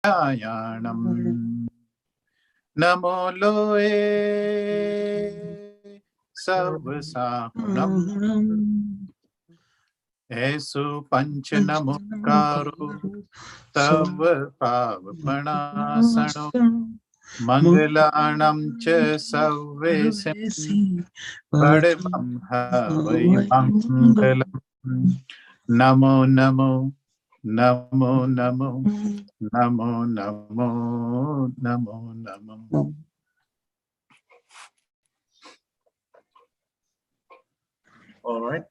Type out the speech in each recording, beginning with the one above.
ध्यायाणम् नमो लोए सर्वसाहुनम् ऐसु पंच नमोकारो तव पावपणासनो मंगलाणं च सर्वेसिं परमं हवै मंगलम् Namo Namo Namo Namo Namo Namo Namo Namo. All right.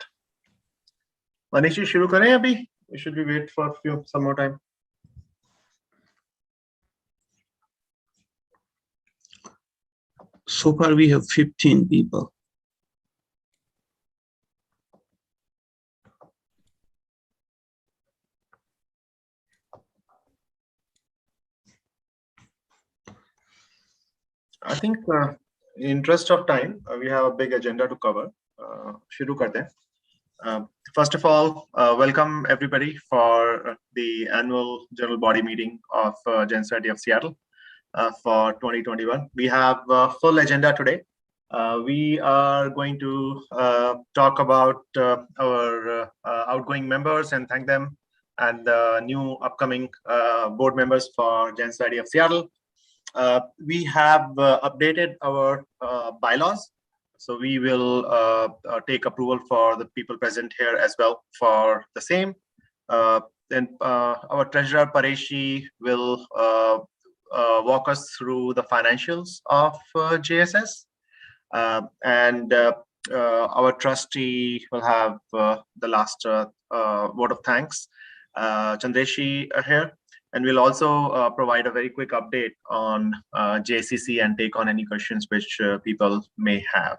Manishi, शुरू करें अभी? Should we wait for some more time? So far, we have 15 people. I think, in interest of time, we have a big agenda to cover. शुरू करते हैं. First of all, welcome everybody for the annual general body meeting of Jss of Seattle for 2021. We have a full agenda today. We are going to talk about our outgoing members and thank them, and the new upcoming board members for Jss of Seattle. We have updated our bylaws. So we will take approval for the people present here as well for the same. Then our treasurer Pareshi will walk us through the financials of JSS. And our trustee will have the last vote of thanks, Chandreshi here. And we'll also provide a very quick update on JCC and take on any questions which people may have.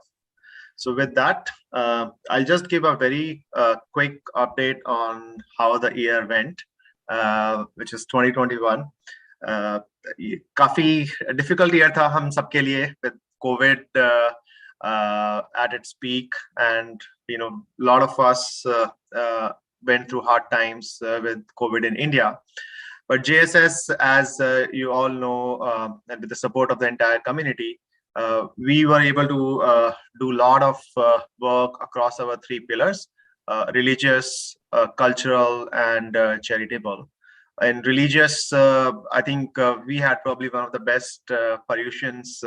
So with that, I'll just give a very quick update on how the year went, which is 2021. काफी difficult year था हम सबके लिए with COVID at its peak, and a lot of us went through hard times with COVID in India. But JSS, as you all know, and with the support of the entire community, we were able to do a lot of work across our three pillars: religious, cultural, and charitable. In religious, I think we had probably one of the best paryushaans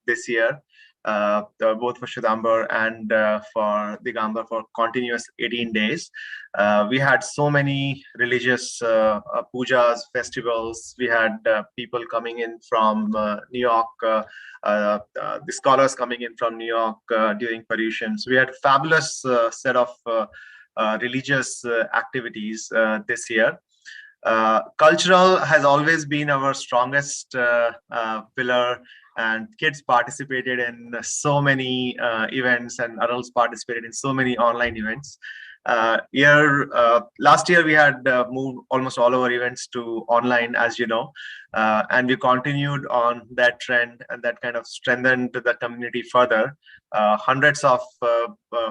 this year, both for Shudambar and for Digambar, for continuous 18 days. We had so many religious pujas, festivals. We had people coming in from New York, the scholars coming in from New York during Paryushaans. We had fabulous set of religious activities this year. Cultural has always been our strongest pillar, and kids participated in so many events, and adults participated in so many online events. Last year we had moved almost all our events to online, as you know, and we continued on that trend, and that kind of strengthened the community further. Hundreds of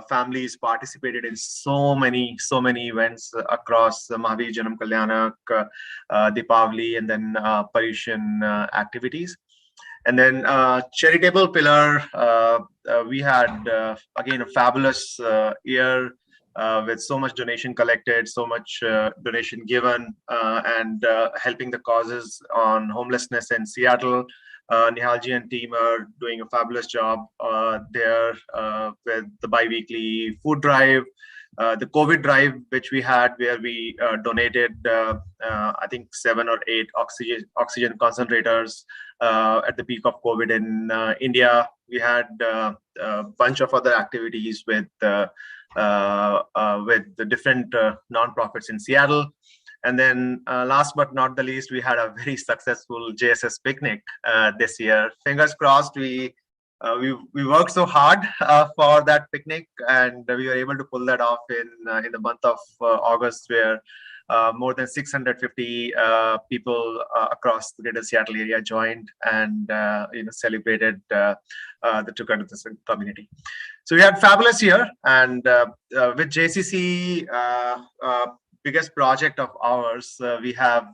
families participated in so many events across Mahavir Janam Kalyanak, Deepavali, and then Paryushan activities. And then charitable pillar, we had again a fabulous year with so much donation collected, so much donation given, and helping the causes on homelessness in Seattle. Nihalji and team are doing a fabulous job there with the bi-weekly food drive. The COVID drive, which we had, where we donated, I think 7 or 8 oxygen concentrators at the peak of COVID in India. We had a bunch of other activities with the different nonprofits in Seattle. And then last but not the least, we had a very successful JSS picnic this year. Fingers crossed, we worked so hard for that picnic, and we were able to pull that off in the month of August, where more than 650 people across the greater Seattle area joined and celebrated the togetherness community. So we had a fabulous year, and with JCC, biggest project of ours, we have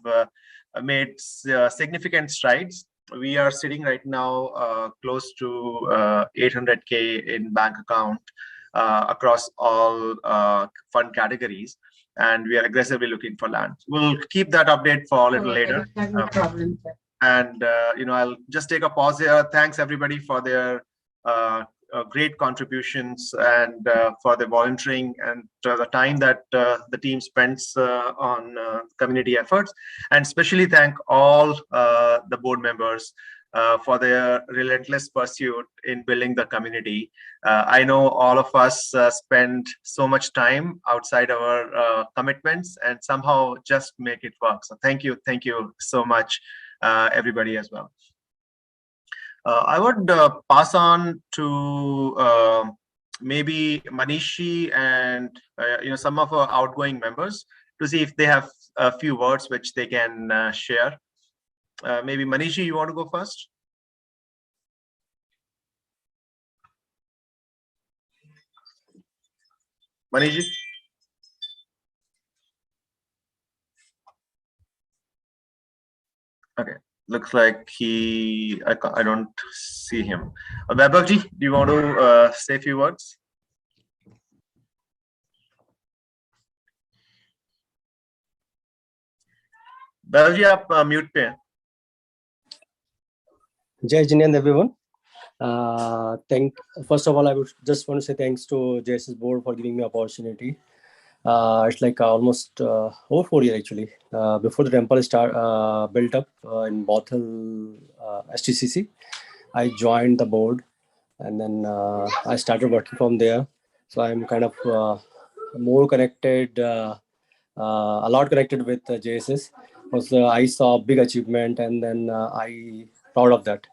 made significant strides. We are sitting right now close to 800K in bank account across all fund categories, and we are aggressively looking for land. We'll keep that update for a little later. And I'll just take a pause here. Thanks everybody for their great contributions and for the volunteering and the time that the team spends on community efforts, and especially thank all the board members for their relentless pursuit in building the community. I know all of us spend so much time outside our commitments and somehow just make it work. So thank you so much, everybody as well. I would pass on to maybe Manishi and some of our outgoing members to see if they have a few words which they can share. Maybe Manishi, you want to go first? Manishi? Okay. Looks like I don't see him. Vaibhavji, do you want to say a few words? Vaibhavji, आप mute पे हैं. Jai Jinesh, everyone. First of all, I would just want to say thanks to JSS Board for giving me opportunity. It's like almost over 4 years actually. Before the temple built up in Bothell STCC, I joined the board, and then I started working from there. So I'm kind of more connected, a lot connected with JSS, because I saw big achievement, and then I proud of that.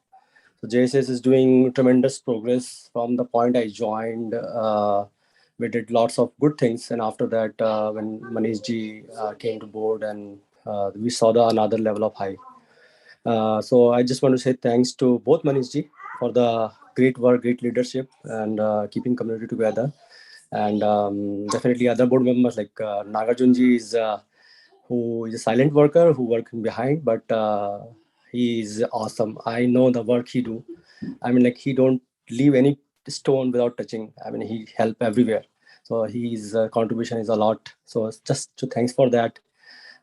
So JSS is doing tremendous progress from the point I joined. We did lots of good things, and after that, when Manish ji came to board, and we saw another level of high. So I just want to say thanks to both Manish ji for the great work, great leadership, and keeping community together. And definitely other board members like Nagarjun ji who is a silent worker who works behind, but he is awesome. I know the work he do. I mean, like, he don't leave any stone without touching. I mean, he help everywhere. So his contribution is a lot. So just to thanks for that.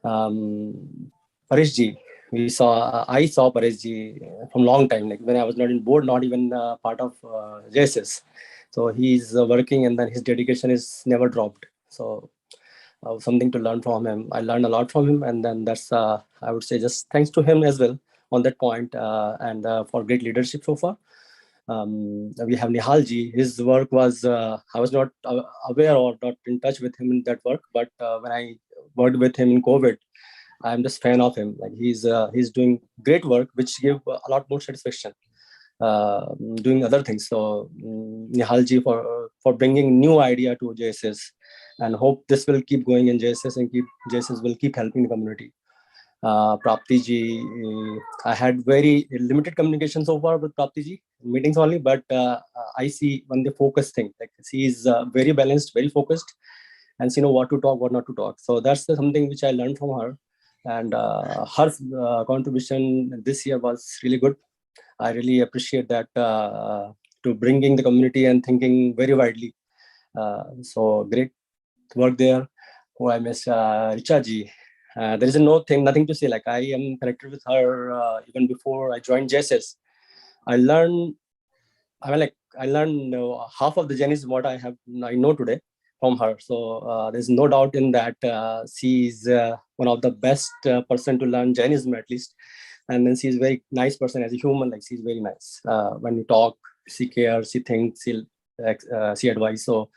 Paresh ji, I saw Paresh ji from long time, like when I was not in board, not even part of JSS. So he's working, and then his dedication is never dropped. So something to learn from him. I learned a lot from him, and then that's I would say just thanks to him as well on that point, and for great leadership so far. We have Nihal ji. His work was I was not aware or not in touch with him in that work, but when I worked with him in COVID, I'm just fan of him. Like he's doing great work, which give a lot more satisfaction. Doing other things. So Nihal ji for bringing new idea to JSS, and hope this will keep going in JSS, and JSS will keep helping the community. Prapti ji, I had very limited communication so far with Prapti ji, meetings only, but I see when the focus thing, like she is very balanced, very focused, and she know what to talk, what not to talk. So that's something which I learned from her, and her contribution this year was really good. I really appreciate that, to bringing the community and thinking very widely. So great work there. Who I miss, Richa ji. There is nothing to say. Like I am connected with her even before I joined JSS. I learned half of the journey is what I know today from her. So there's no doubt in that. She's one of the best person to learn Jainism, at least. And then she's a very nice person as a human. Like she's very nice. When we talk, she cares, she thinks, she advise. So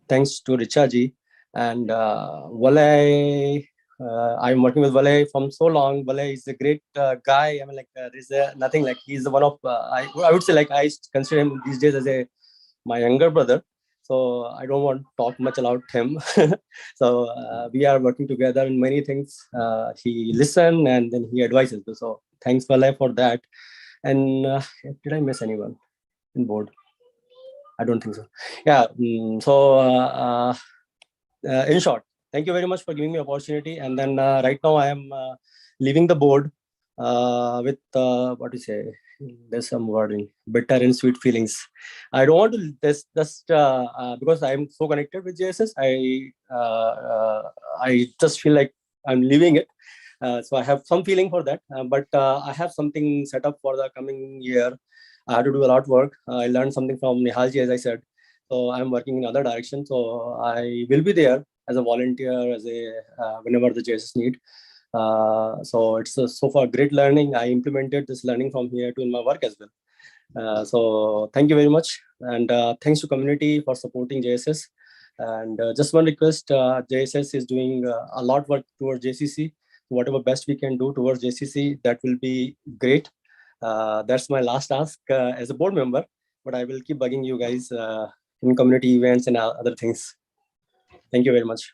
thanks to Richa ji. And Valay, I'm working with Valay from so long. Valay is a great guy. I mean, like there's nothing, like he's one of I would say, like I consider him these days as my younger brother. So I don't want to talk much about him. So we are working together in many things. He listens and then he advises. So thanks, Valay, for that. And did I miss anyone in board? I don't think so. Yeah. In short, thank you very much for giving me opportunity. And then right now I am leaving the board with what do you say? There's some wording, bitter and sweet feelings. I don't want to just because I'm so connected with JSS. I just feel like I'm leaving it. So I have some feeling for that, but I have something set up for the coming year. I have to do a lot of work. I learned something from Nihalji, as I said. So I'm working in other direction. So I will be there as a volunteer, as a whenever the JSS need. So it's so far great learning. I implemented this learning from here to in my work as well. So thank you very much, and thanks to community for supporting JSS. And just one request: JSS is doing a lot of work towards JCC. Whatever best we can do towards JCC, that will be great. That's my last ask as a board member, but I will keep bugging you guys in community events and other things. Thank you very much.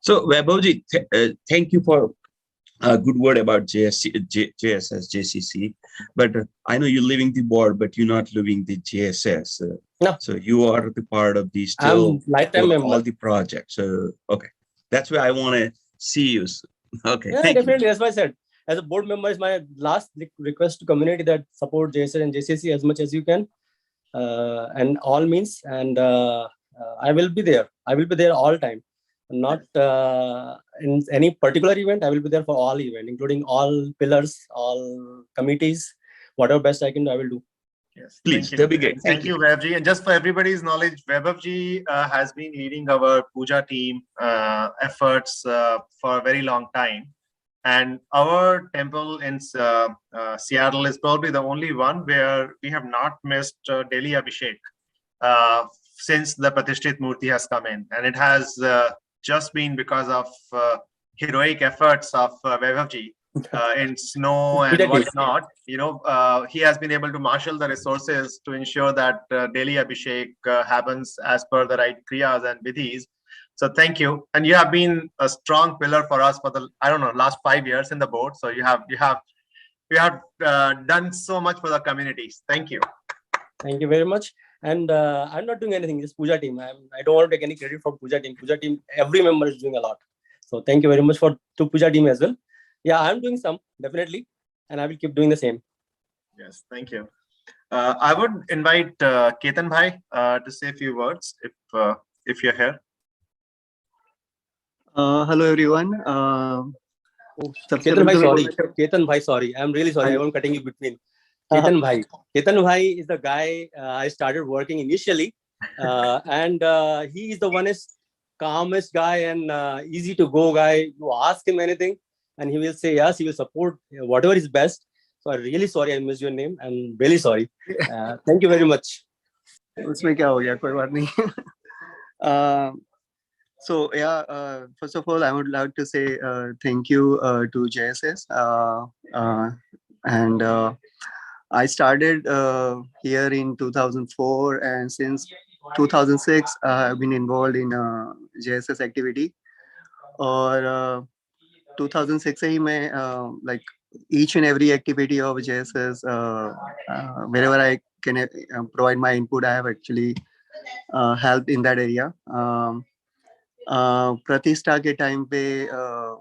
So, Vaibhavji, thank you for a good word about JSS, JCC. But I know you're leaving the board, but you're not leaving the JSS. No. So you are the part of the still lifetime member. All the projects. Okay, that's where I want to see you. Okay, yeah, thank definitely. you. That's why I said, as a board member, is my last request to community that support JSS and JCC as much as you can, and all means. And I will be there. I will be there all time. Not in any particular event. I will be there for all events, including all pillars, all committees. Whatever best I can do, I will do. Yes, please. That'd be great. Thank you, Vaibhavji. And just for everybody's knowledge, Vaibhavji has been leading our Puja team efforts for a very long time. And our temple in Seattle is probably the only one where we have not missed daily Abhishek since the Pratishthit Murti has come in. And it has just been because of heroic efforts of Vaibhavji in snow and whatnot. You know, he has been able to marshal the resources to ensure that daily Abhishek happens as per the right kriyas and vidhis. So thank you, and you have been a strong pillar for us for the last 5 years in the board. So you have done so much for the communities. Thank you. Thank you very much. And I'm not doing anything. This Puja team. I don't want to take any credit for Puja team. Puja team, every member is doing a lot. So thank you very much to Puja team as well. Yeah, I'm doing some definitely, and I will keep doing the same. Yes, thank you. I would invite Ketan Bhai to say a few words if you're here. Hello everyone. Ketan Bhai, sorry. I'm really sorry. I'm cutting you between. Ketan Bhai. Ketan Bhai is the guy I started working initially. And he is the calmest guy and easy to go guy. You ask him anything and he will say yes, he will support whatever is best. So I'm really sorry I missed your name. I'm really sorry. Thank you very much. उसमें क्या हो गया कोई बात नहीं. So yeah, first of all, I would like to say thank you to JSS, and I started here in 2004, and since 2006, I've been involved in JSS activity. Or 2006 से ही मैं like each and every activity of JSS, wherever I can provide my input, I have actually helped in that area. Pratishtha ke time pe a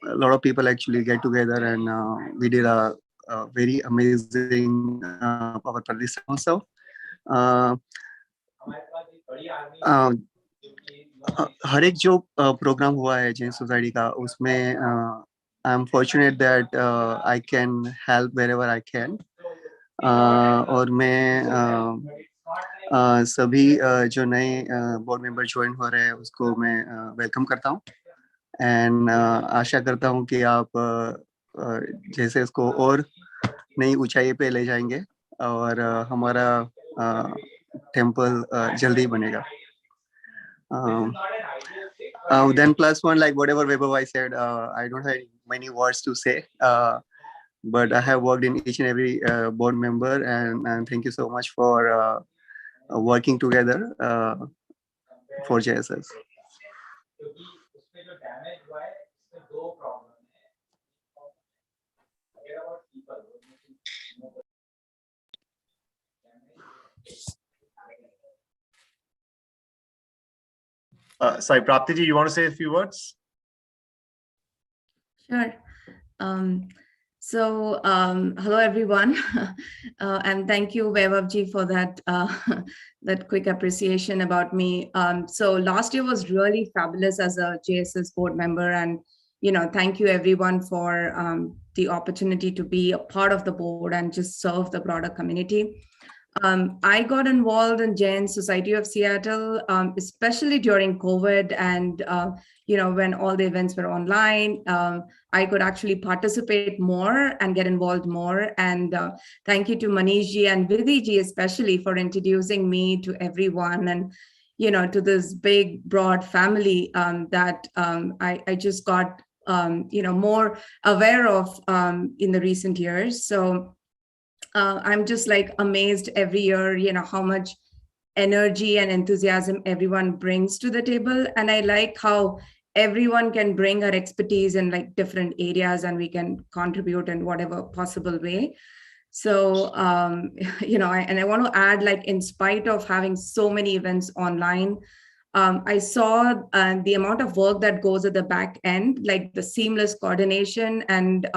lot of people actually get together and we did a very amazing our Pratishtha also. हर एक जो programme हुआ है Jain society का उसमें I am fortunate that I can help wherever I can. और मैं सभी जो नए बोर्ड मेंबर ज्वाइन हो रहे हैं उसको मैं वेलकम करता हूँ एंड आशा करता हूँ कि आप जैसे इसको और नई ऊंचाई पे ले जाएंगे और हमारा टेम्पल जल्दी बनेगा. Then plus one, like whatever Vaibhav I said, I don't have many words to say, but I have worked in each and every board member, and thank you so much for working together for JSS. Sorry, Prapti ji, you want to say a few words? Sure. Hello everyone, and thank you, Vaibhavji, for that that quick appreciation about me. So last year was really fabulous as a JSS board member, and thank you everyone for the opportunity to be a part of the board and just serve the broader community. I got involved in Jain Society of Seattle, especially during COVID, and when all the events were online, I could actually participate more and get involved more. And thank you to Manishji and Vidhiji especially for introducing me to everyone, and to this big broad family that I just got more aware of in the recent years. So I'm just like amazed every year, how much energy and enthusiasm everyone brings to the table. And I like how everyone can bring our expertise in like different areas, and we can contribute in whatever possible way. So, and I want to add, like, in spite of having so many events online, I saw the amount of work that goes at the back end, like the seamless coordination and,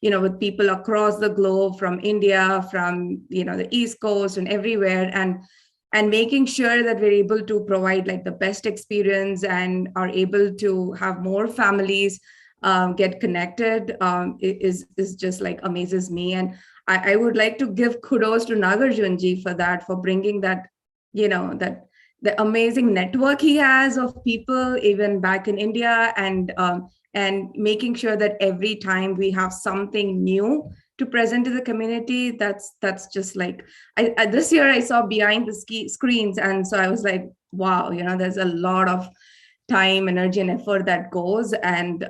with people across the globe, from India, from, the East Coast and everywhere, and making sure that we're able to provide like the best experience and are able to have more families get connected is just like amazes me. And I would like to give kudos to Nagarjunji for that, for bringing that, that the amazing network he has of people even back in India, and making sure that every time we have something new to present to the community, that's just like, this year I saw behind the screens, and so I was like, wow, there's a lot of time, energy, and effort that goes, and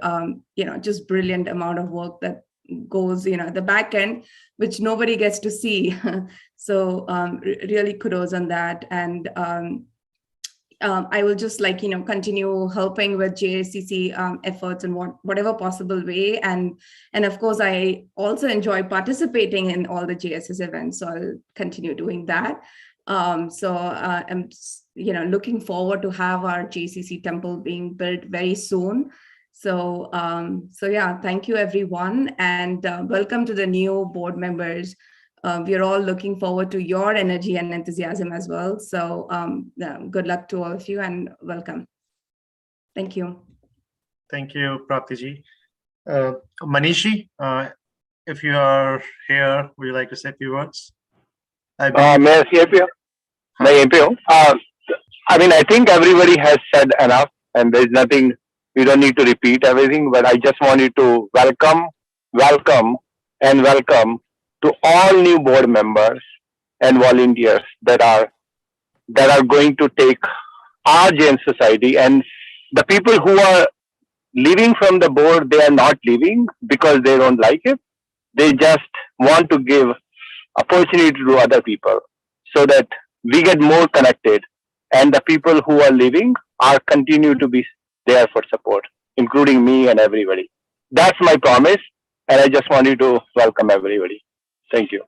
just brilliant amount of work that goes, at the back end, which nobody gets to see. So really kudos on that. And I will just like, continue helping with JSCC efforts in whatever possible way. And of course, I also enjoy participating in all the JSS events, so I'll continue doing that. I'm looking forward to have our JCC temple being built very soon. So yeah, thank you everyone, and welcome to the new board members. We are all looking forward to your energy and enthusiasm as well. So good luck to all of you, and welcome. Thank you. Thank you, Praptiji. Manishi, if you are here, would you like to say a few words? May I say a few? I mean, I think everybody has said enough, and there's nothing, we don't need to repeat everything, but I just wanted to welcome to all new board members and volunteers that are going to take our Jain Society. And the people who are leaving from the board, they are not leaving because they don't like it. They just want to give opportunity to other people so that we get more connected. And the people who are leaving are continue to be there for support, including me and everybody. That's my promise. And I just wanted to welcome everybody. Thank you.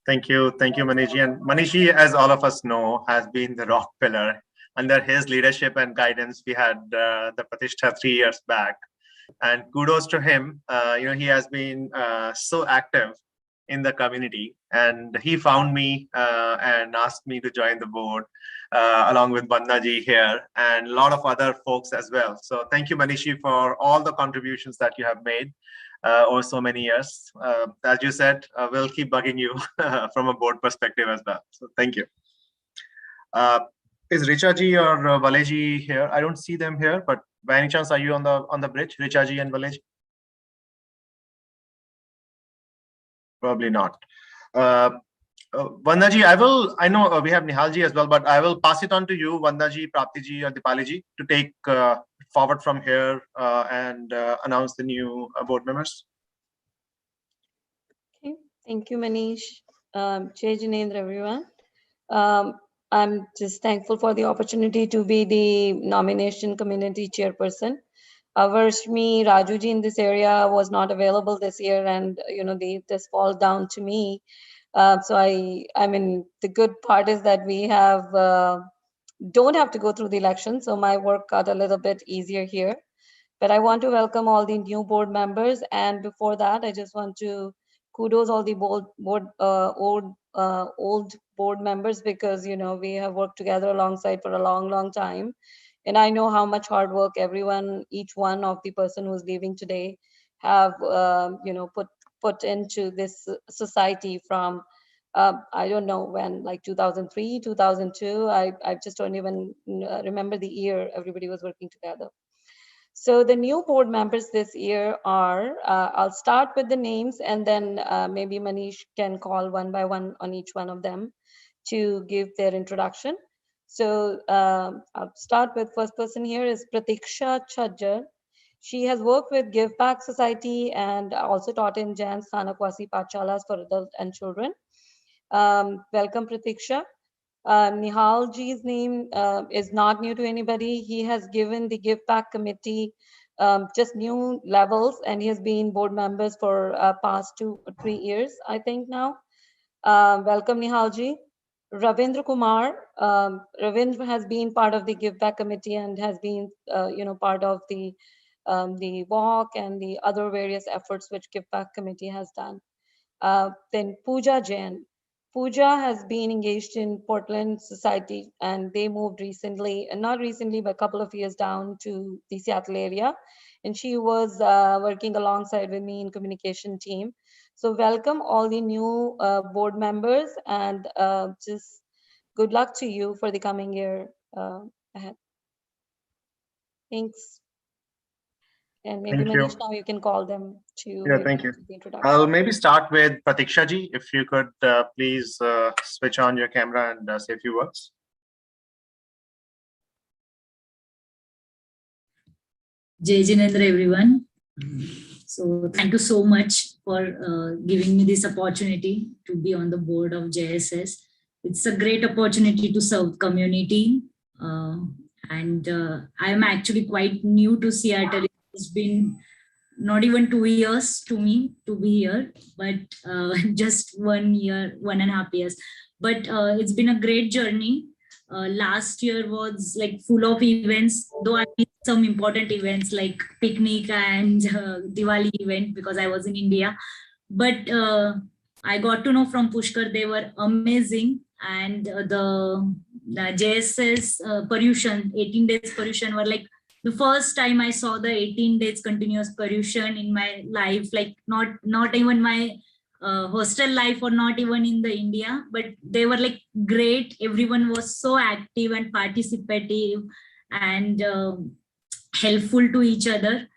Thank you, Manishi. And Manishi, as all of us know, has been the rock pillar. Under his leadership and guidance, we had the Pratishtha 3 years back. And kudos to him. He has been so active in the community. And he found me and asked me to join the board along with Bandaji here and a lot of other folks as well. So thank you, Manishi, for all the contributions that you have made over so many years. As you said, we'll keep bugging you from a board perspective as well. So thank you. Is Richaji or Valeji here? I don't see them here, but by any chance, are you on the bridge, Richaji and Valeji? Probably not. Vandaji, I know we have Nihalji as well, but I will pass it on to you, Vandaji, Praptiji, or Dipaliji, to take forward from here and announce the new board members. Okay, thank you, Manish. Jai Jinendra, everyone. I'm just thankful for the opportunity to be the nomination committee chairperson. Varshmi Rajuji in this area was not available this year, and this falls down to me. So I mean, the good part is that we don't have to go through the election, so my work got a little bit easier here. But I want to welcome all the new board members. And before that, I just want to kudos all the old board members, because, you know, we have worked together alongside for a long, long time. And I know how much hard work each one of the person who's leaving today have, you know, put into this society from, I don't know when, like 2003, 2002. I just don't even remember the year everybody was working together. So the new board members this year are, I'll start with the names, and then maybe Manish can call one by one on each one of them to give their introduction. So I'll start with first person here is Pratiksha Chhajjar. She has worked with Give Back Society and also taught in Jain Stanakwasi Pachalas for adults and children. Welcome, Pratiksha. Nihal ji's name is not new to anybody. He has given the Give Back Committee just new levels, and he has been board members for past 2 or 3 years, I think now. Welcome, Nihal ji. Ravindra Kumar. Ravindra has been part of the Give Back Committee and has been, you know, part of the walk and the other various efforts which Give Back Committee has done. Then Puja Jain. Puja has been engaged in Portland Society, and they moved recently, and not recently, but a couple of years down to the Seattle area. And she was working alongside with me in communication team. So welcome all the new board members, and just good luck to you for the coming year ahead. Thanks. And maybe Manish, now you can call them to. Yeah, thank you. The introduction. I'll maybe start with Pratiksha ji. If you could please switch on your camera and say a few words. Jai Jinendra, everyone. So thank you so much for giving me this opportunity to be on the board of JSS. It's a great opportunity to serve community. And I am actually quite new to Seattle. It's been not even 2 years to me to be here, but just 1 year, 1.5 years. But it's been a great journey. Last year was like full of events, though I missed some important events like picnic and Diwali event because I was in India. But I got to know from Pushkar, they were amazing. And the JSS Paryushan, 18 days Paryushan were like the first time I saw the 18 days continuous Paryushan in my life, like not even my hostel life or not even in the India, but they were like great. Everyone was so active and participative and helpful to each other.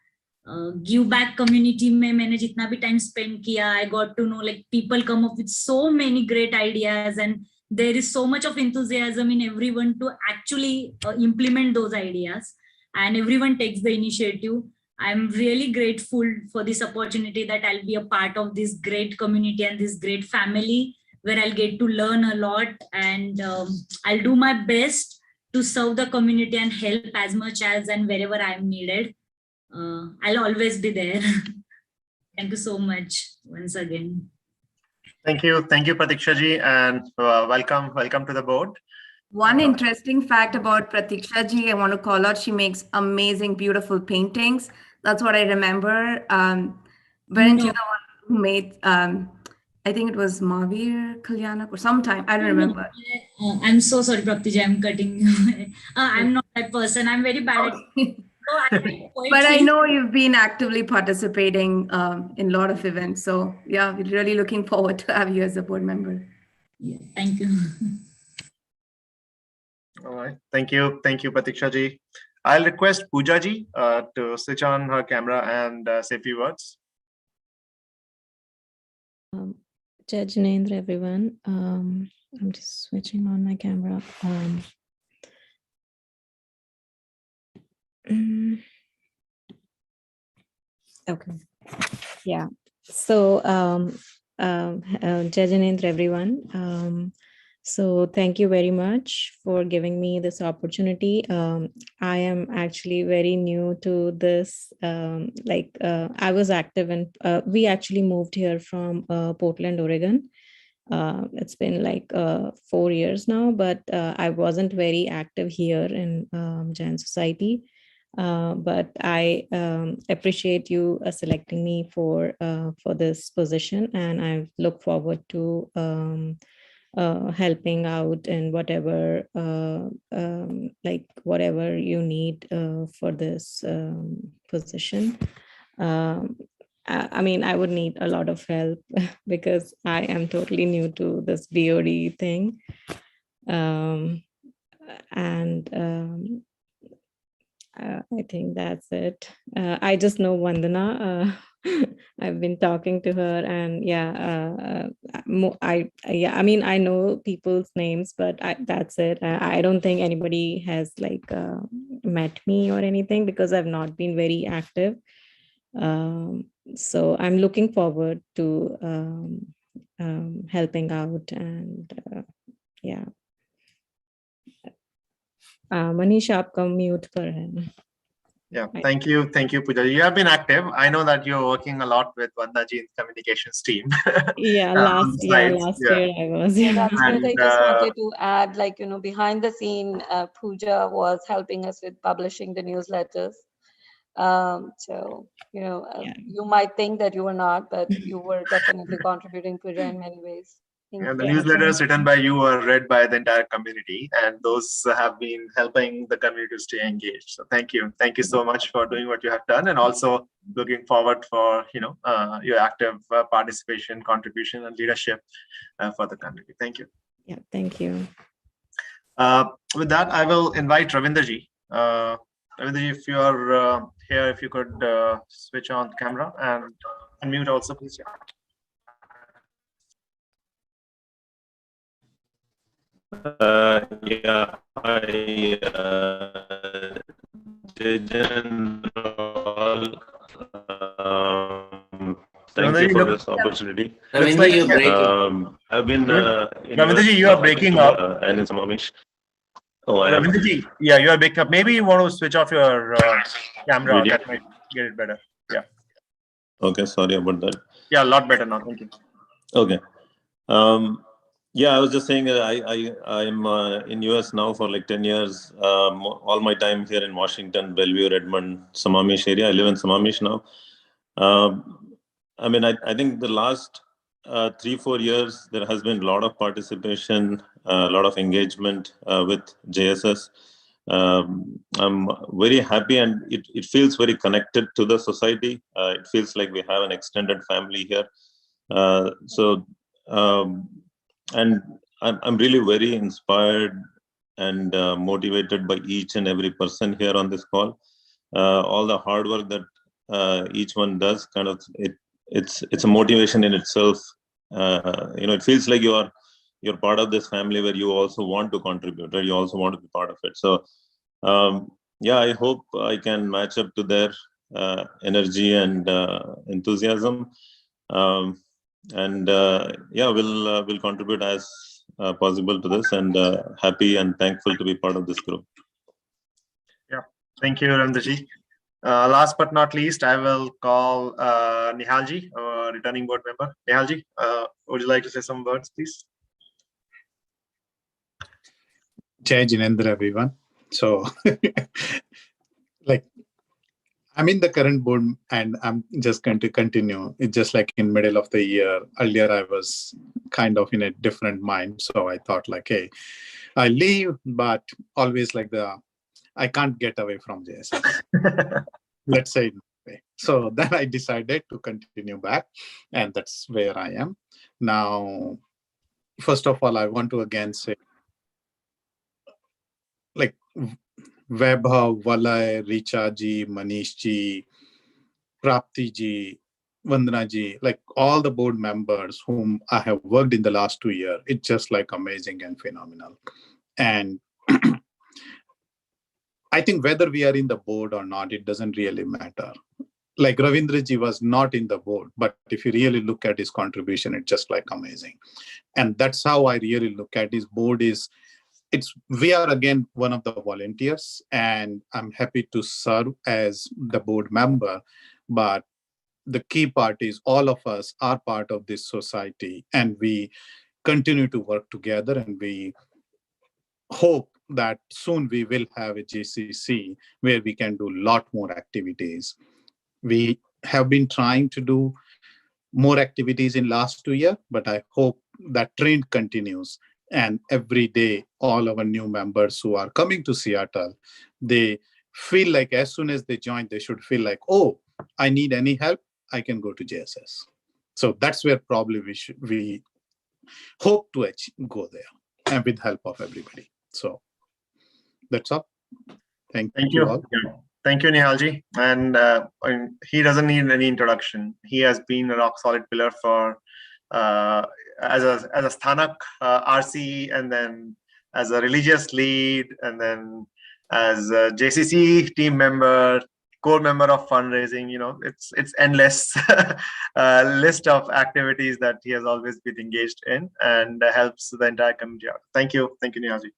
Give back community में मैंने जितना भी time spend किया, I got to know like people come up with so many great ideas, and there is so much of enthusiasm in everyone to actually implement those ideas, and everyone takes the initiative. I'm really grateful for this opportunity that I'll be a part of this great community and this great family where I'll get to learn a lot, and I'll do my best to serve the community and help as much as and wherever I'm needed. I'll always be there. Thank you so much once again. Thank you, Pratiksha ji, and welcome to the board. One interesting fact about Pratiksha ji, I want to call out, she makes amazing, beautiful paintings. That's what I remember. Weren't you the one who made, I think it was Mahavir Kalyanak or sometime, I don't remember. I'm so sorry, Praptija, I'm cutting. I'm not that person. I'm very bad at but I know you've been actively participating in a lot of events. So yeah, we're really looking forward to have you as a board member. Yeah, thank you. All right, thank you, Pratiksha ji. I'll request Puja ji to switch on her camera and say a few words. Jai Jinendra, everyone. I'm just switching on my camera. Okay. Yeah. So, Jai Jinendra, everyone. So thank you very much for giving me this opportunity. I am actually very new to this. I was active and we actually moved here from Portland, Oregon. It's been like 4 years now, but I wasn't very active here in Jain Society. But I appreciate you selecting me for this position, and I look forward to helping out in whatever whatever you need for this position. I mean, I would need a lot of help because I am totally new to this BOD thing. I think that's it. I just know Vandana. I've been talking to her, and I mean, I know people's names, but that's it. I don't think anybody has met me or anything because I've not been very active. So I'm looking forward to helping out, and yeah. Manish, आपका mute पर है. Yeah, thank you, Puja. You have been active. I know that you're working a lot with Vanda Jain's communications team. Yeah, last year I was. Yeah, that's what I just wanted to add. Behind the scene, Puja was helping us with publishing the newsletters. You might think that you were not, but you were definitely contributing, Puja, in many ways. Yeah, the newsletters written by you are read by the entire community, and those have been helping the community to stay engaged. So thank you so much for doing what you have done, and also looking forward for your active participation, contribution, and leadership for the community. Thank you. Yeah, thank you. With that, I will invite Ravinderji. Ravinderji, if you are here, if you could switch on camera and unmute also, please. Thank you for this opportunity. I've been Ravinderji, you are breaking up. And it's Mamish. Ravinderji, yeah, you are breaking up. Maybe you want to switch off your camera. That might get it better. Yeah. Okay, sorry about that. Yeah, a lot better now. Thank you. Okay. Yeah, I was just saying I'm in US now for like 10 years. All my time here in Washington, Bellevue, Redmond, Sammamish area. I live in Sammamish now. I mean, I think the last 3-4 years, there has been a lot of participation, a lot of engagement with JSS. I'm very happy, and it feels very connected to the society. It feels like we have an extended family here. And I'm really very inspired and motivated by each and every person here on this call. All the hard work that each one does, it's a motivation in itself. It feels like you're part of this family where you also want to contribute, right? You also want to be part of it. So I hope I can match up to their energy and enthusiasm. We'll contribute as possible to this, and happy and thankful to be part of this group. Yeah, thank you, Ravinderji. Last but not least, I will call Nihalji, returning board member. Nihalji, would you like to say some words, please? Jai Jinendra, everyone. So, I'm in the current board, and I'm just going to continue. It's just like in middle of the year. Earlier, I was kind of in a different mind. So I thought hey, I leave, but always I can't get away from JSS. Let's say it that way. So then I decided to continue back, and that's where I am. Now, first of all, I want to again say, Vaibhav, Valay, Richa ji, Manish ji, Prapti ji, Vandana ji, all the board members whom I have worked in the last 2 years, it's just amazing and phenomenal. And I think whether we are in the board or not, it doesn't really matter. Ravindra ji was not in the board, but if you really look at his contribution, it's just amazing. And that's how I really look at his board we are again one of the volunteers, and I'm happy to serve as the board member. But the key part is all of us are part of this society, and we continue to work together, and we hope that soon we will have a JCC where we can do a lot more activities. We have been trying to do more activities in last 2 years, but I hope that trend continues. And every day, all our new members who are coming to Seattle, they feel like as soon as they join, they should feel like, oh, I need any help, I can go to JSS. So that's where probably we hope to go there, and with help of everybody. So that's all. Thank you all. Yeah. Thank you, Nihalji. And he doesn't need any introduction. He has been a rock solid pillar for as a Sthanak RC, and then as a religious lead, and then as a JCC team member, core member of fundraising. It's endless list of activities that he has always been engaged in, and helps the entire community out. Thank you, Nihalji.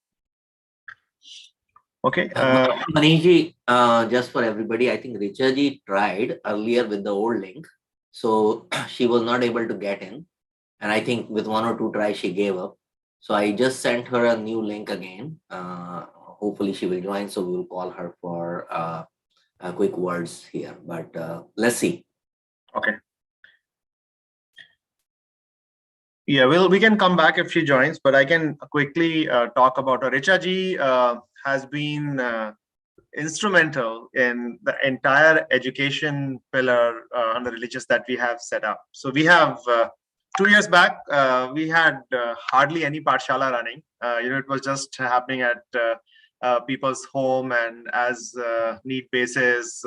Okay. Manishji, just for everybody, I think Richa ji tried earlier with the old link, so she was not able to get in, and I think with 1 or 2 tries she gave up. So I just sent her a new link again. Hopefully she will join, so we will call her for quick words here. But let's see. Okay. Yeah, we can come back if she joins, but I can quickly talk about her. Richa ji has been instrumental in the entire education pillar on the religious that we have set up. So we have 2 years back, we had hardly any Pathshala running. It was just happening at people's home and as need basis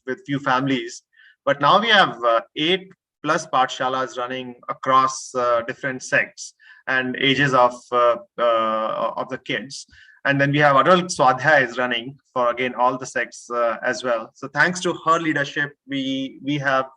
with few families. But now we have 8+ Pathshalas running across different sects and ages of the kids. And then we have adult Swadhyay is running for, again, all the sects as well. So thanks to her leadership, we have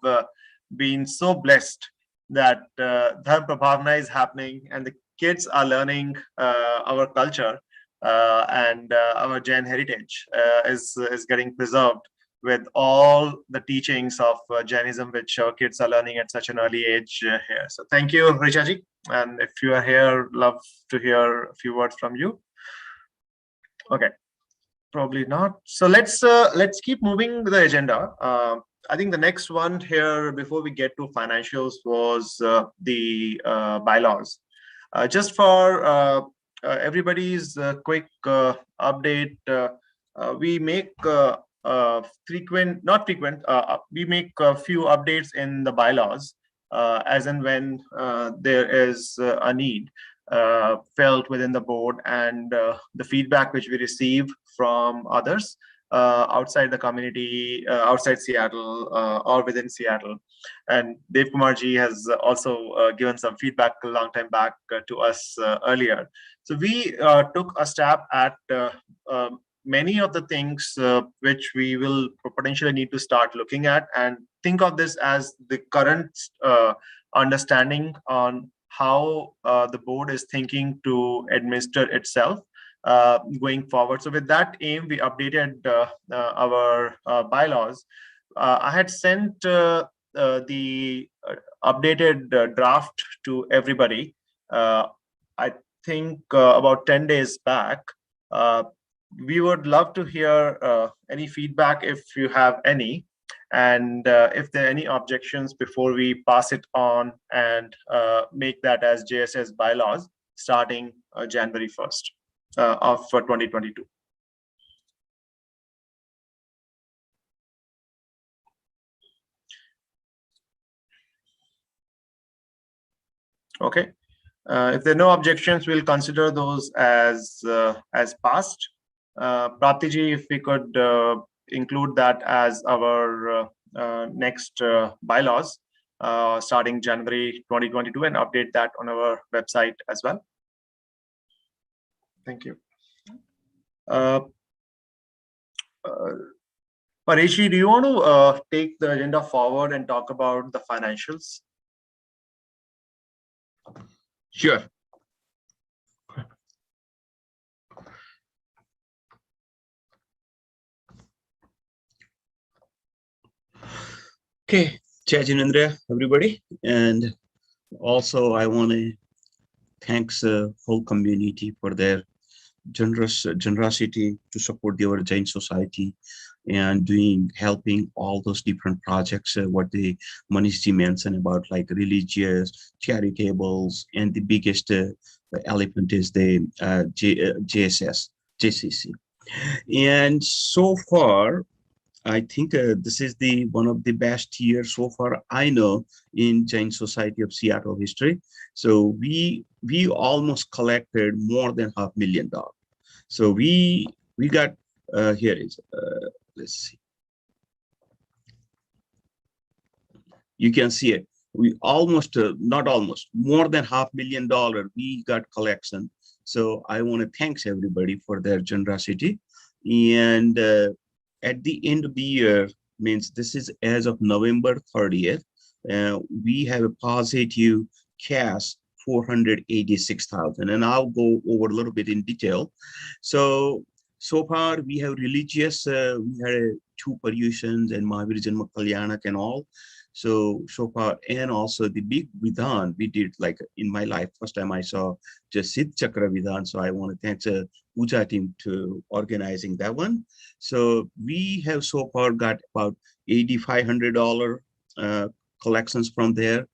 been so blessed that Dharma Prabhavna is happening, and the kids are learning our culture, and our Jain heritage is getting preserved with all the teachings of Jainism, which our kids are learning at such an early age here. So thank you, Richa ji. And if you are here, love to hear a few words from you. Okay, probably not. So let's keep moving with the agenda. I think the next one here, before we get to financials, was the bylaws. Just for everybody's quick update, we make we make a few updates in the bylaws as and when there is a need felt within the board, and the feedback which we receive from others outside the community, outside Seattle, or within Seattle. And Dev Kumar ji has also given some feedback a long time back to us earlier. So we took a stab at many of the things which we will potentially need to start looking at, and think of this as the current understanding on how the board is thinking to administer itself going forward. So with that aim, we updated our bylaws. I had sent the updated draft to everybody, I think about 10 days back. We would love to hear any feedback if you have any, and if there are any objections before we pass it on and make that as JSS bylaws starting January 1st of 2022. Okay, if there are no objections, we'll consider those as passed. Prapti ji, if we could include that as our next bylaws starting January 2022, and update that on our website as well. Thank you. Pareshi, do you want to take the agenda forward and talk about the financials? Sure. Okay, Jai Jinendra, everybody. And also I want to thank the whole community for their generosity to support our Jain society and helping all those different projects, what the Manishji mentioned about like religious, charitables, and the biggest elephant is the JSS, JCC. And so far, I think this is the one of the best years so far I know in Jain Society of Seattle history. So we almost collected more than $500,000. So we got here is let's see. You can see it. We almost not almost more than $500,000 we got collection. So I want to thanks everybody for their generosity. And at the end of the year, means this is as of November 30th, we have a positive cash 486,000, and I'll go over a little bit in detail. So far we have religious, we had 2 Paryushanas and Mahavir Janma Kalyanak and all. So far, and also the big Vidhan we did, like in my life, first time I saw just Siddh Chakra Vidhan. So I want to thank the Puja team to organizing that one. So we have so far got about $8,500 collections from there.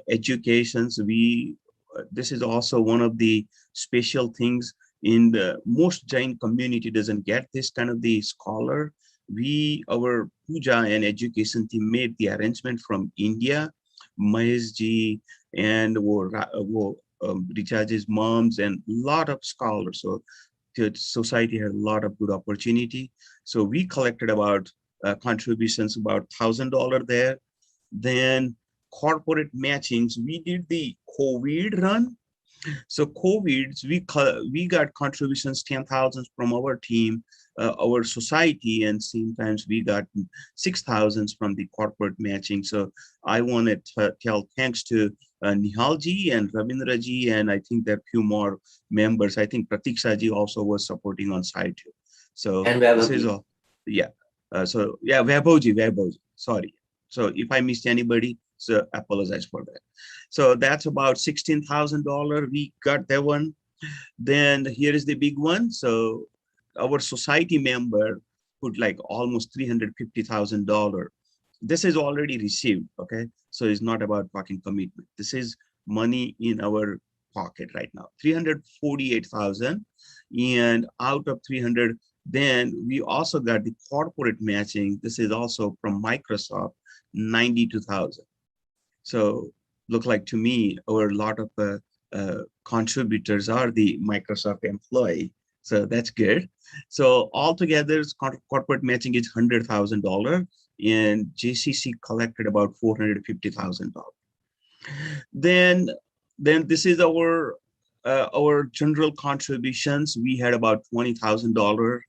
Educations, this is also one of the special things in the most Jain community doesn't get this kind of the scholar. Our Puja and education team made the arrangement from India, Maheshji and Richaji's moms and a lot of scholars. So the society had a lot of good opportunity. So we collected about contributions about $1,000 there. Then corporate matchings, we did the COVID run. So COVID, we got contributions 10,000 from our team, our society, and sometimes we got 6,000 from the corporate matching. So I want to tell thanks to Nihalji and Ravindraji, and I think there are a few more members. I think Pratikshaji also was supporting on side too. So and this is all, yeah. So yeah, Vaibhavji, sorry. So if I missed anybody, so apologize for that. So that's about $16,000. We got that one. Then here is the big one. So our society member put like almost $350,000. This is already received. Okay. So it's not about fucking commitment. This is money in our pocket right now, 348,000. And out of 300, then we also got the corporate matching. This is also from Microsoft, 92,000. So look like to me, a lot of contributors are the Microsoft employee. So that's good. So altogether, corporate matching is $100,000, and JCC collected about $450,000. Then this is our general contributions. We had about $20,000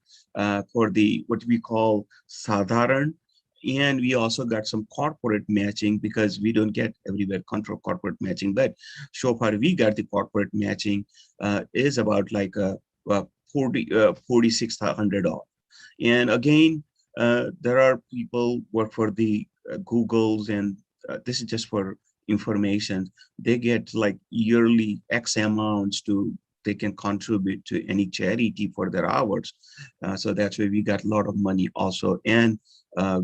for the what we call Sadharan. And we also got some corporate matching because we don't get everywhere corporate matching, but so far we got the corporate matching is about like $4,600. And again, there are people work for the Googles, and this is just for information. They get like yearly X amounts they can contribute to any charity for their hours. So that's why we got a lot of money also. And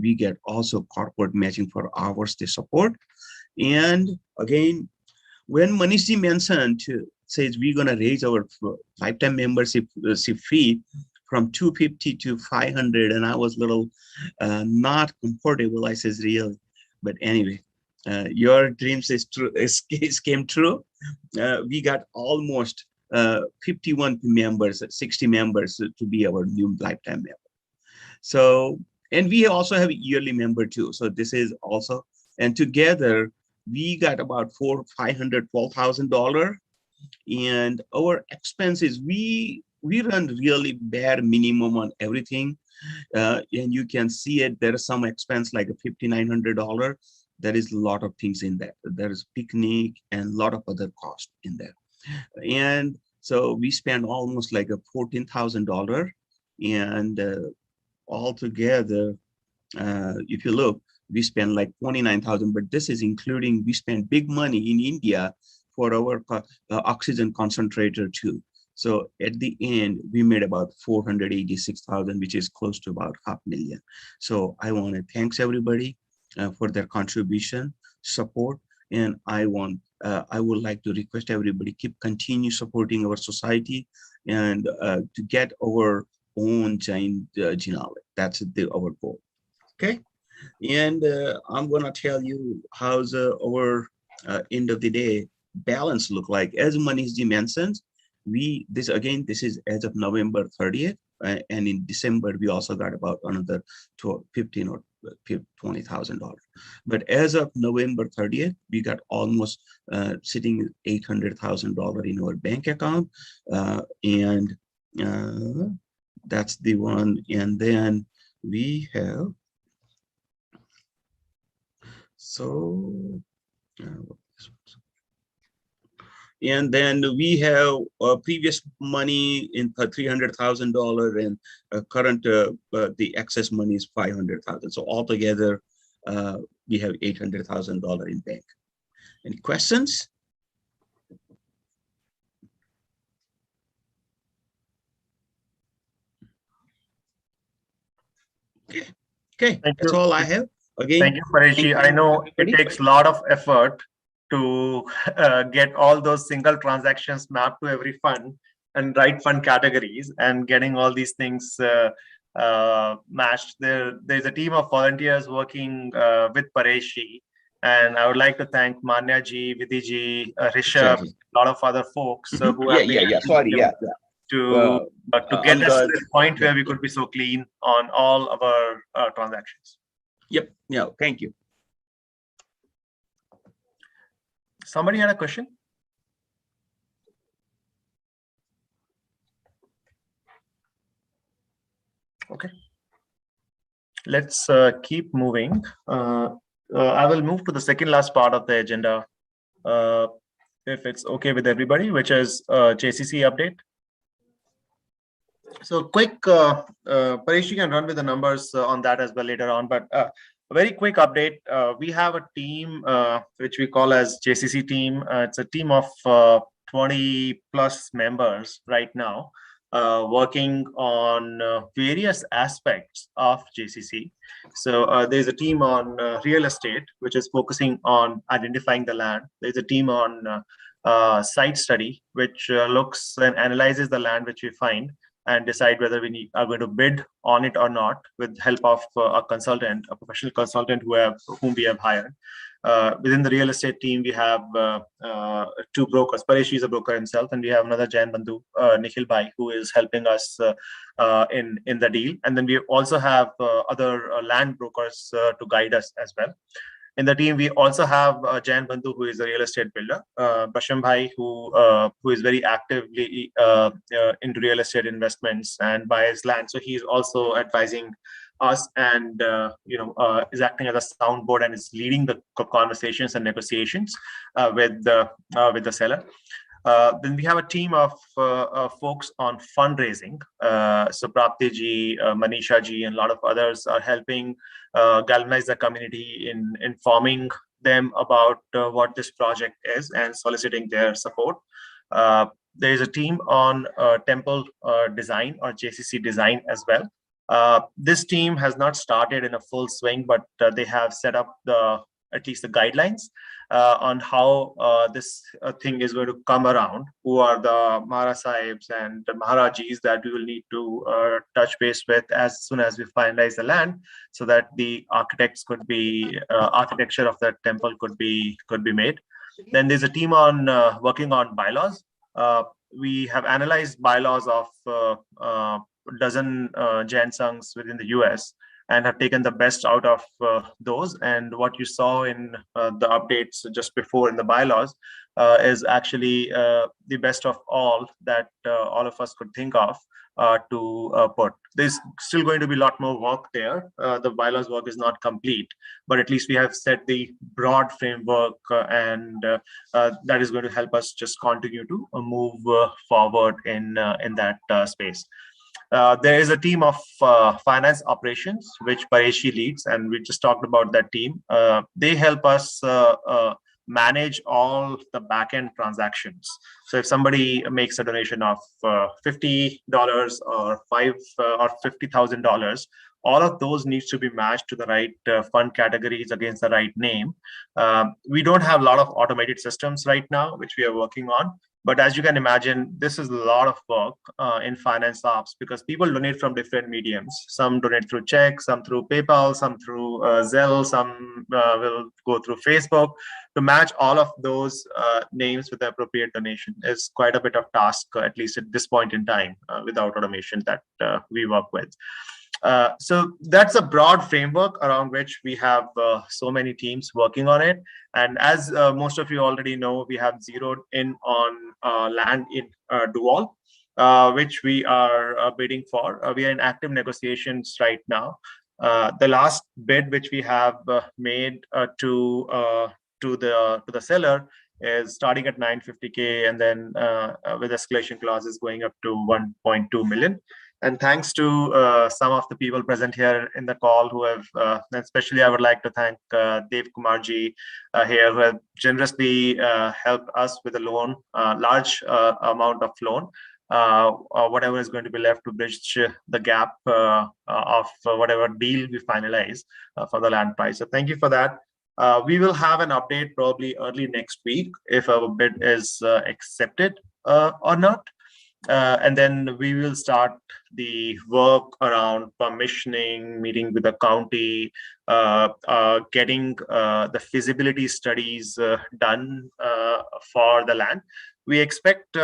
we get also corporate matching for hours they support. And again, when Manishji mentioned says we're going to raise our lifetime membership fee from $250 to $500, and I was a little not comfortable. I says, really? But anyway, your dreams came true. We got almost 51 members, 60 members to be our new lifetime member. So, and we also have a yearly member too. So this is also, and together we got about $512,000. And our expenses, we run really bare minimum on everything. And you can see it. There is some expense like a $5,900. There is a lot of things in there. There is picnic and a lot of other costs in there. And so we spend almost like a $14,000. And altogether, if you look, we spend like 29,000, but this is including, we spend big money in India for our oxygen concentrator too. So at the end, we made about 486,000, which is close to about $500,000. So I want to thanks everybody for their contribution, support, and I would like to request everybody continue supporting our society and to get our own Jain genealogy. That's our goal. Okay, and I'm gonna tell you how's our end of the day balance look like. As Manishji mentioned, this is as of November 30th, and in December we also got about another $15,000 or $20,000. But as of November 30th, we got almost sitting $800,000 in our bank account, and that's the one. And then we have and then we have previous money in $300,000, and current the excess money is $500,000. So altogether, we have $800,000 in bank. Any questions? Okay, that's all I have. Again, thank you, Pareshji. I know it takes a lot of effort to get all those single transactions mapped to every fund and right fund categories and getting all these things matched. There's a team of volunteers working with Pareshji, and I would like to thank Manya ji, Vidhi ji, Rishabh, a lot of other folks who have been to get us to this point where we could be so clean on all of our transactions. Yep. Yeah. Thank you. Somebody had a question? Okay. Let's keep moving. I will move to the second last part of the agenda, if it's okay with everybody, which is JCC update. So quick, Paresh, you can run with the numbers on that as well later on, but a very quick update. We have a team which we call as JCC team. It's a team of 20 plus members right now, working on various aspects of JCC. So there's a team on real estate, which is focusing on identifying the land. There's a team on site study, which looks and analyzes the land which we find and decide whether we are going to bid on it or not, with help of a consultant, a professional consultant whom we have hired. Within the real estate team, we have two brokers. Paresh is a broker himself, and we have another Jain Bandhu, Nikhil Bhai, who is helping us in the deal. And then we also have other land brokers to guide us as well. In the team, we also have Jain Bandhu, who is a real estate builder, Basham Bhai, who is very actively into real estate investments and buys land. So he's also advising us and is acting as a soundboard and is leading the conversations and negotiations with the seller. Then we have a team of folks on fundraising. So Prapti ji, Manisha ji, and a lot of others are helping galvanize the community in informing them about what this project is and soliciting their support. There is a team on temple design or JCC design as well. This team has not started in a full swing, but they have set up at least the guidelines on how this thing is going to come around, who are the Mahara Sahibs and the Maharajis that we will need to touch base with as soon as we finalize the land, so that the architecture of that temple could be made. Then there's a team on working on bylaws. We have analyzed bylaws of a dozen Jain Sanghs within the US and have taken the best out of those. And what you saw in the updates just before in the bylaws is actually the best of all that all of us could think of to put. There's still going to be a lot more work there. The bylaws work is not complete, but at least we have set the broad framework and that is going to help us just continue to move forward in that space. There is a team of finance operations, which Pareshi leads, and we just talked about that team. They help us manage all the backend transactions. So if somebody makes a donation of $50 or $50,000, all of those needs to be matched to the right fund categories against the right name. We don't have a lot of automated systems right now, which we are working on. But as you can imagine, this is a lot of work in finance ops because people donate from different mediums. Some donate through check, some through PayPal, some through Zelle, some will go through Facebook. To match all of those names with the appropriate donation is quite a bit of task, at least at this point in time, without automation that we work with. So that's a broad framework around which we have so many teams working on it. And as most of you already know, we have zeroed in on land in Duval, which we are bidding for. We are in active negotiations right now. The last bid which we have made to the seller is starting at 950K, and then with escalation clauses going up to 1.2 million. And thanks to some of the people present here in the call who have, especially I would like to thank Dev Kumarji here, who have generously helped us with a loan, large amount of loan, whatever is going to be left to bridge the gap of whatever deal we finalize for the land price. So thank you for that. We will have an update probably early next week if our bid is accepted or not. And then we will start the work around permissioning, meeting with the county, getting the feasibility studies done for the land. We expect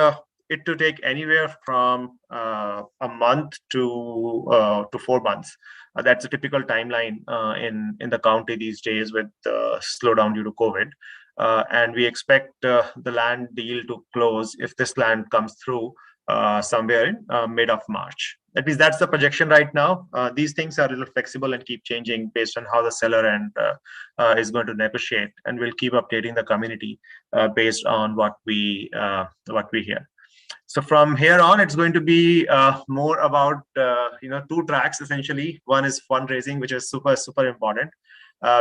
it to take anywhere from a month to 4 months. That's a typical timeline in the county these days with slowdown due to COVID. And we expect the land deal to close if this land comes through somewhere in mid of March. At least that's the projection right now. These things are a little flexible and keep changing based on how the seller and is going to negotiate, and we'll keep updating the community based on what we hear. So from here on, it's going to be more about 2 tracks essentially. One is fundraising, which is super important.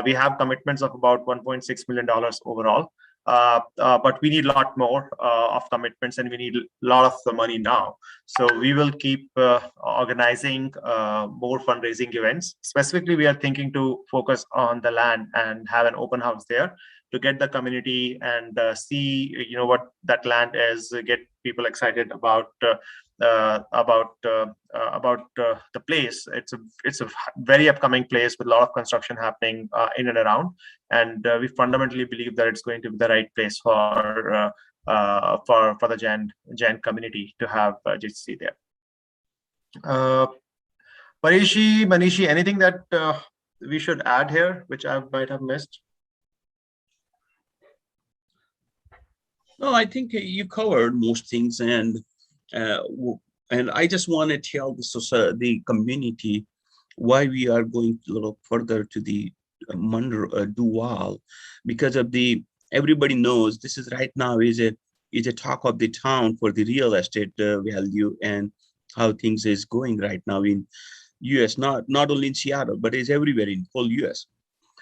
We have commitments of about $1.6 million overall. But we need a lot more of commitments, and we need a lot of the money now. So we will keep organizing more fundraising events. Specifically, we are thinking to focus on the land and have an open house there to get the community and see what that land is, get people excited about the place. It's a very upcoming place with a lot of construction happening in and around, and we fundamentally believe that it's going to be the right place for the Jain community to have JSS there. Parishi, Manishi, anything that we should add here, which I might have missed? No, I think you covered most things, and I just want to tell the community why we are going a little further to the Duval, because of everybody knows this is right now is a talk of the town for the real estate value and how things is going right now in US, not only in Seattle, but it's everywhere in whole US.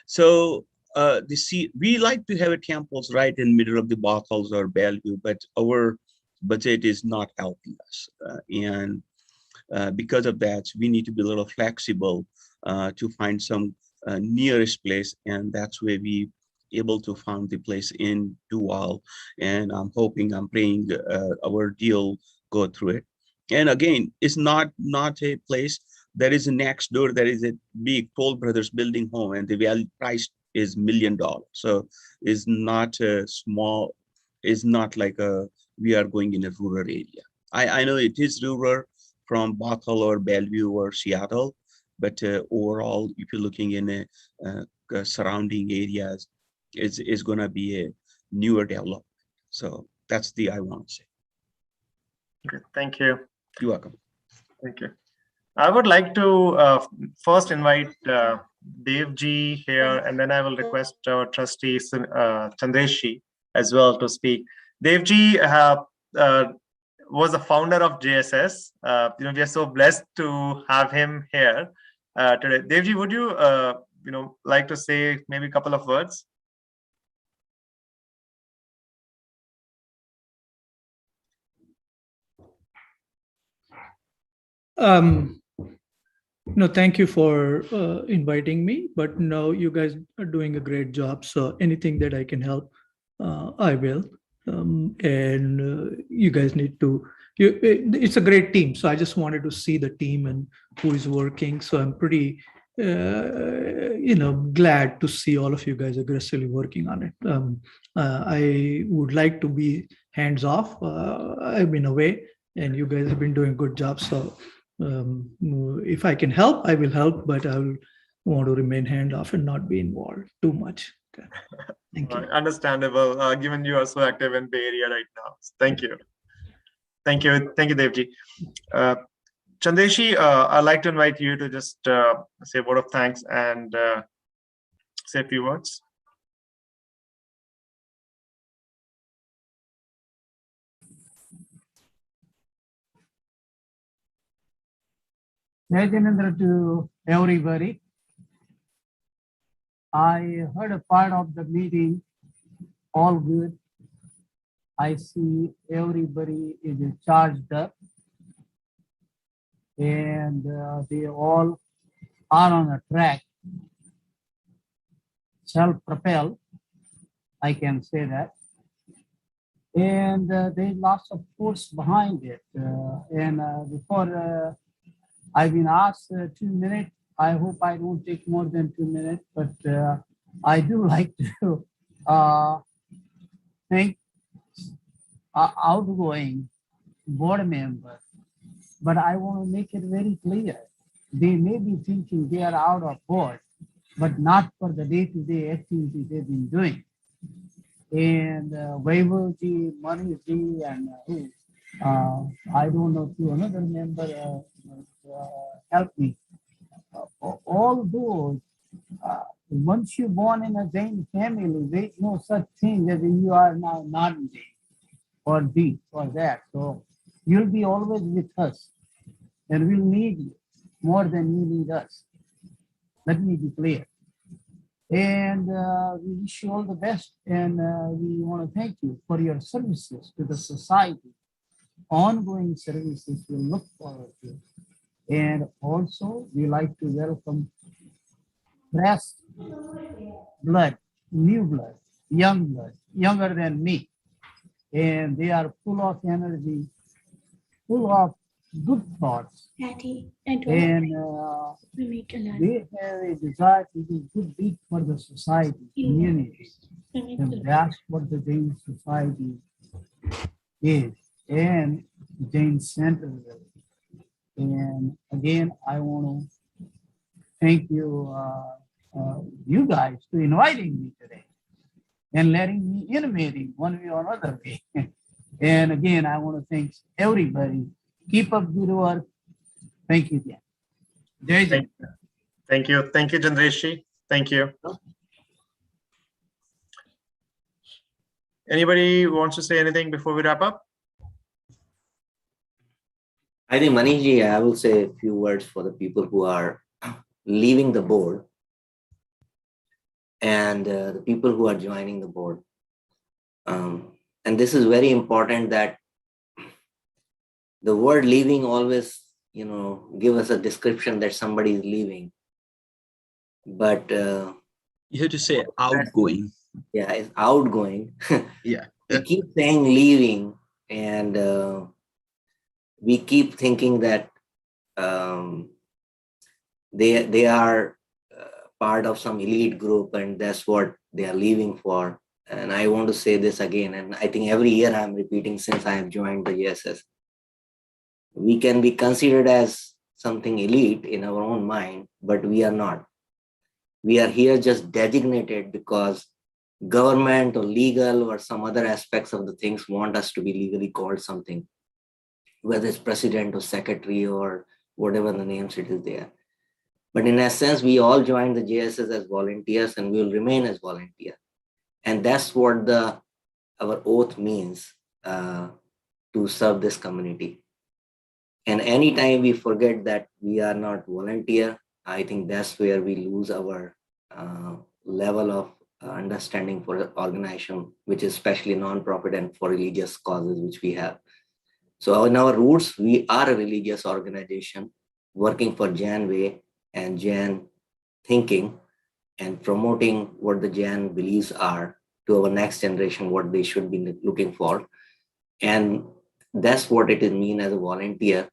So we like to have a temples right in middle of the Bothels or Bellevue, but our budget is not helping us. And because of that, we need to be a little flexible to find some nearest place. And that's where we able to find the place in Duval. And I'm praying our deal go through it. And again, it's not a place that is next door. There is a big Toll Brothers building home, and the value price is $1 million. So it's not a small, it's not like we are going in a rural area. I know it is rural from Bothell or Bellevue or Seattle, but overall, if you're looking in surrounding areas, it's going to be a newer development. So that's I want to say. Okay, thank you. You're welcome. Thank you. I would like to first invite Devji here, and then I will request our trustee Chandreshi as well to speak. Devji was the founder of JSS. We are so blessed to have him here today. Devji, would you like to say maybe a couple of words? No, thank you for inviting me, but no, you guys are doing a great job. So anything that I can help, I will. And you guys need to, it's a great team. So I just wanted to see the team and who is working. So I'm pretty, glad to see all of you guys aggressively working on it. I would like to be hands off. I've been away and you guys have been doing a good job. So if I can help, I will help, but I will want to remain hand off and not be involved too much. Okay. Thank you. Understandable, given you are so active in Bay Area right now. Thank you. Thank you. Thank you, Devji. Chandeshi, I'd like to invite you to just say a word of thanks and say a few words. Jai to everybody. I heard a part of the meeting, all good. I see everybody is charged up and they all are on a track, self-propelled, I can say that. And there's lots of force behind it. Before I've been asked 2 minutes. I hope I don't take more than 2 minutes, but I do like to thank outgoing board member. But I want to make it very clear. They may be thinking they are out of board, but not for the day-to-day activity they've been doing. And Vaibhavji, Manishji, and I don't know, to another member help me. All those, once you're born in a Jain family, there's no such thing as you are now not Jain or this or that. So you'll be always with us and we'll need you more than you need us. Let me be clear. And we wish you all the best. And we want to thank you for your services to the society. Ongoing services we'll look forward to. And also, we like to welcome fresh blood, new blood, younger than me. And they are full of energy, full of good thoughts. And they have a desire to do good deed for the society, community. And that's what the Jain society is. And Jain Center. And again, I want to thank you, you guys, for inviting me today and letting me innovating one way or another way. And again, I want to thank everybody. Keep up good work. Thank you again. Jai Jai. Thank you. Thank you, Chandreshi. Thank you. Anybody wants to say anything before we wrap up? I think Manishji, I will say a few words for the people who are leaving the board and the people who are joining the board. And this is very important that the word leaving always, give us a description that somebody is leaving. But you have to say outgoing. Yeah, it's outgoing. Yeah. We keep saying leaving and we keep thinking that they are part of some elite group and that's what they are leaving for. And I want to say this again, and I think every year I'm repeating since I have joined the JSS. We can be considered as something elite in our own mind, but we are not. We are here just designated because government or legal or some other aspects of the things want us to be legally called something, whether it's president or secretary or whatever the names it is there. But in essence, we all joined the JSS as volunteers and we will remain as volunteers. And that's what our oath means to serve this community. And anytime we forget that we are not volunteer, I think that's where we lose our level of understanding for the organization, which is especially non-profit and for religious causes, which we have. So in our roots, we are a religious organization working for Jain way and Jain thinking and promoting what the Jain beliefs are to our next generation, what they should be looking for. And that's what it is mean as a volunteer